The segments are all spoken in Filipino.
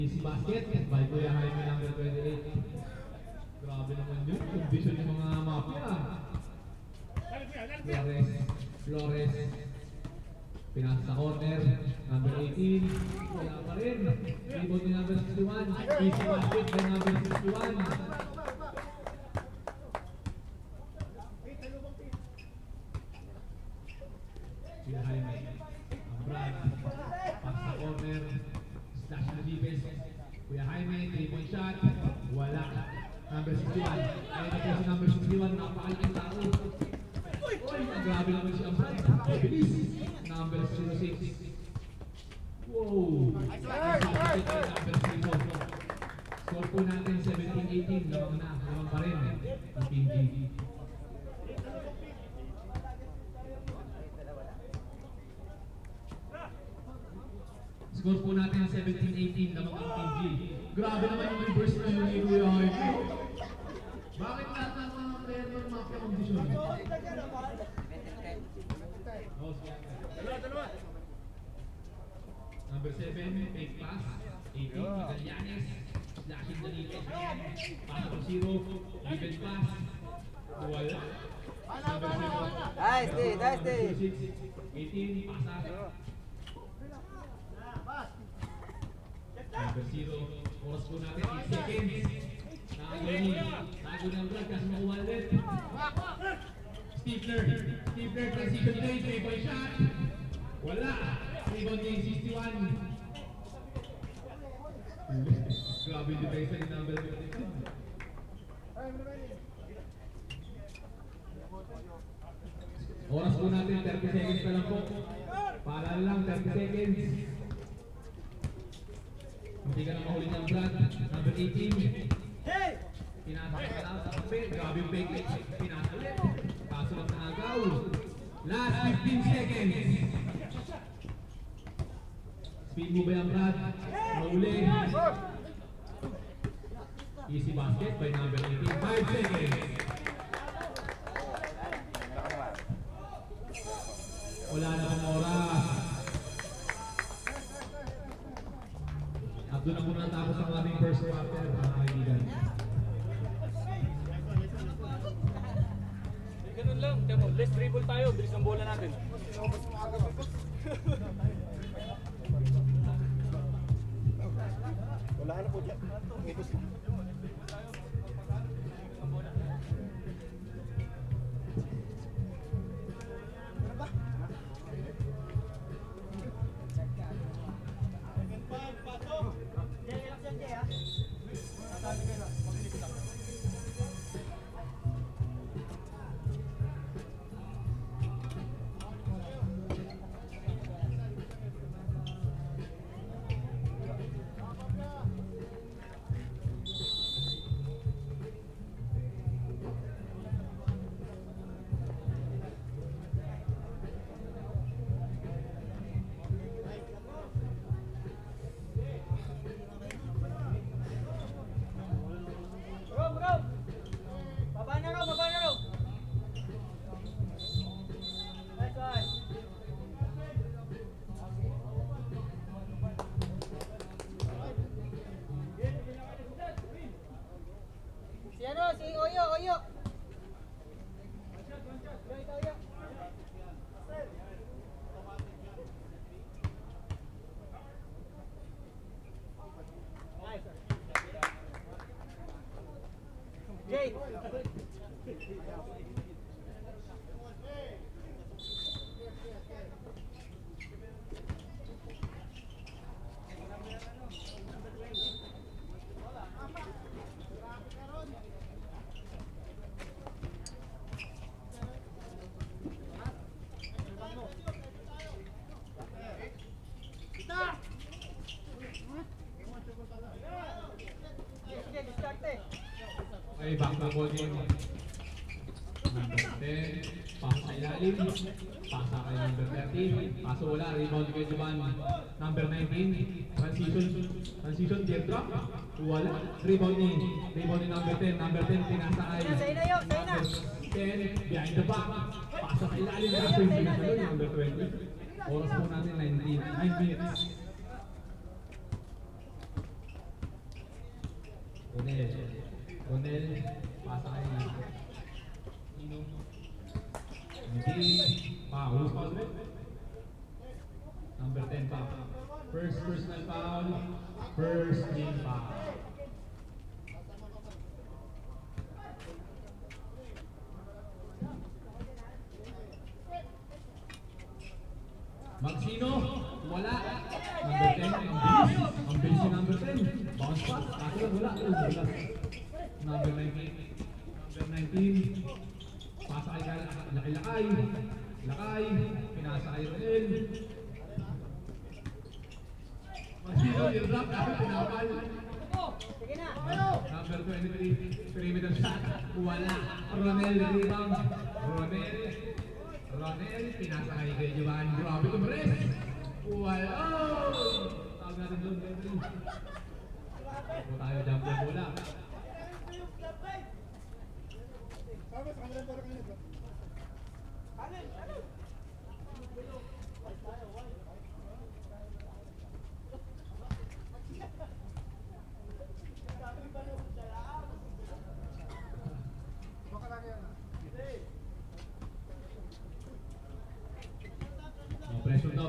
Easy basket by Kuya Jaime number 28. Grabe naman yun, condition ng mga mafia. Flores. Pinasa sa corner, number 18. Wala pa rin. Rebound ni number 61. Easy basket by number 61. Kuya Jaime. Ang Brad. Pass sa corner. Slash na defense. Kuya Jaime, 3-point shot. Wala. Number 61. Ayun na po si number 61. Napakalaking tao. Uy, grabe naman si Ambrad. Bilis. Number 06. Wow. Number 0. Score po natin 17-18. Lamang pa rin. Ang Team G. Score po natin 17-18 lamang ang Team G. Grabe naman yung reverse na yun ni Kuya Jaime. Bakit lahat ng mga player ng mafia condition? Number 7, fake pass. 18, Magallanes. Slashing the defense. Pass to 0. Defense pass. Wala. Number 0. Nice day. 18, pasa. Number 0, oras po natin 8 seconds. Tago ng Brad kasi makuha ulit. Stifler, transition play, 3-point shot. Wala. Rebound ni 61. Grabe yung defense ni number 22. Oras po natin, 30 seconds pa lang po. Para lang, 30 seconds. Hindi ka na mahuli ng Brad. Number 18. Pinasa ka lang sa kapit. Grabe yung fake. Pinasa ulit. Paso lang na agaw. Last 15 seconds. Speed mo ba yan, Brad? Mahuli. Easy basket by number 18. 5 seconds. Wala na akong oras. At doon na muna natapos ang aming first quarter, mga kaibigan. Ganun lang, temo, let's dribble tayo, bilis ang bola natin. Wala na po dyan. Ito sila. Baba na raw. Nice one. Si Oyo. Oyo, ito Oyo. Nice. Jay. Sige, diskarte. Okay, back to ball game. Number 10, pass sa ilalim. Pasa kay number 13. Paso wala, rebound kay Juban. Number 19, transition, teardrop. Wala, rebound ni number 10. Number 10, pinasa kay number 10, behind the back. Pasa sa ilalim, kaso yung pinasa doon, number 20. Oras po natin 9 minutes. Ronel. Ronel, pasa kay Nino. Hindi. Foul. Foul ulit. Number 10 foul. First personal foul. First team foul. Magsino, wala. Number 10, ang bilis. Ang bilis si number 10. Bounce pass, kaso lang wala. Wala. Number 19. Number 19. Pasa kay Lakay. Lakay. Pinasa kay Ronel. Magsino, yung drop. Pinapal. Sige na. Number 23. Perimeter shot. Wala. Ronel, rebound. Ronel, pinasa kay Giovanni. Grabe tumres. Wala. Tawag natin doon, referee. Ako tayo, jumper bola.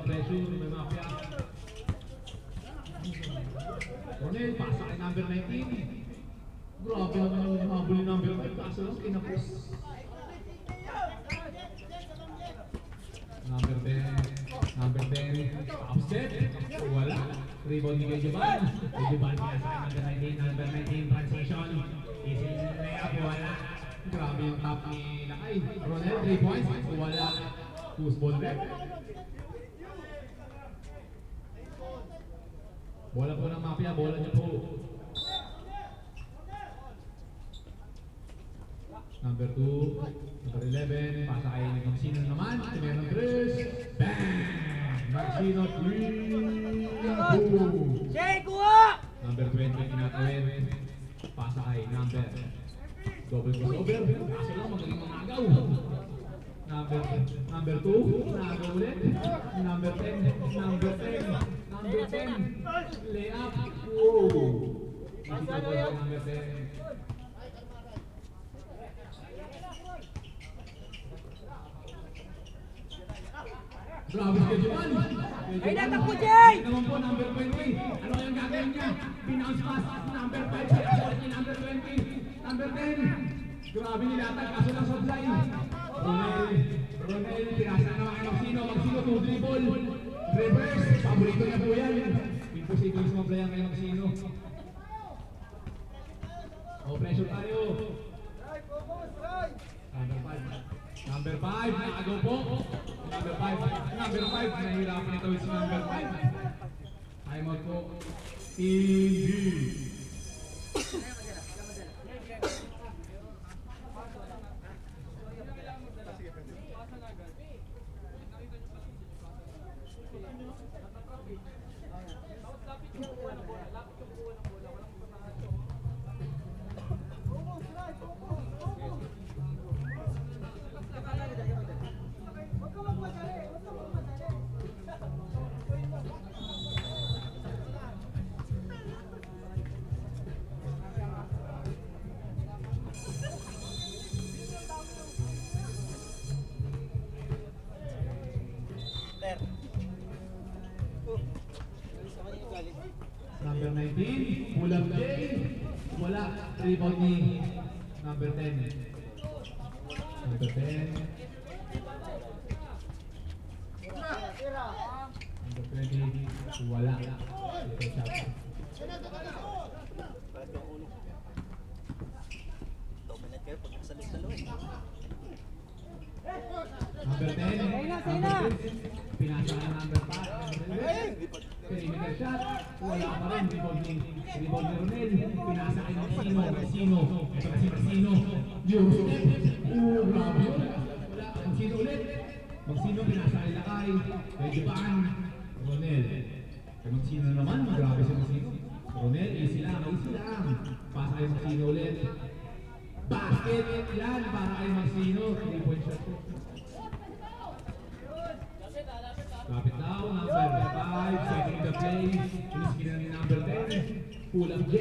Pressure, may mafia. Ronel, pasa kay number 19. Grabe naman yung habol ni number 5, kaso lang kinapos. Number 10, upset. Wala. Rebound ni Giovanni. Giovanni pinasa kay number 19, transition. Easy layup, wala. Grabe yung top ni Lakay. Ronel, 3 points, wala. Push ball rep. Bola po ng mafia, bola niyo po. Number 2, number 11, pasa kay Magsino naman. Meron 3. Bang! Magsino 3. Boom! Jay, kuha! Number 20, tinatawid. Pasa kay number. Double crossover. Kaso lang, magaling mamagaw. Number 2, nagaw ulit. Number 10. Layup. Wow. Masito po yung number 10. Grabe si Giovanni. Ay, natakbo, Jay! Ito naman po, number 20. Ano kayang gagawin niya? Binounce pass. Number 5. Pinasort ni number 20. Number 10. Grabe nilatag. Kaso lang sa line. Ronel. Pinasa naman kay Magsino. Magsino, 2 dribble. Reverse. Paborito niya po yan. Imposible sumabla yan kay Magsino. O, pressure tayo. Number 5, nakagaw po. Number 5, nahihirapan ito si number 5. Time out po. Team B. Number 19, Pulang J. Wala. Rebound ni number 10. Number 10. Number 20, wala. Ito shot. Dominate kayo pag nasa list na loob. Number 10. Number 6. Pinasa ka number 5. Perimeter shot. Wala pa rin. Rebound ni Ronel. Pinasa kay Magsino. Ito na si Magsino. Yusuf. Grabe yun. Wala. Magsino ulit. Magsino pinasa kay Lakay. Kay Giovanni. Ronel. Kay Magsino naman. Grabe si Magsino. Ronel, easy lang. Pasa kay Magsino ulit. Basket yan para kay Magsino. 3-point shot po. Lapit daw, number 5, setting the play. Inis ni number 10. Pulang J.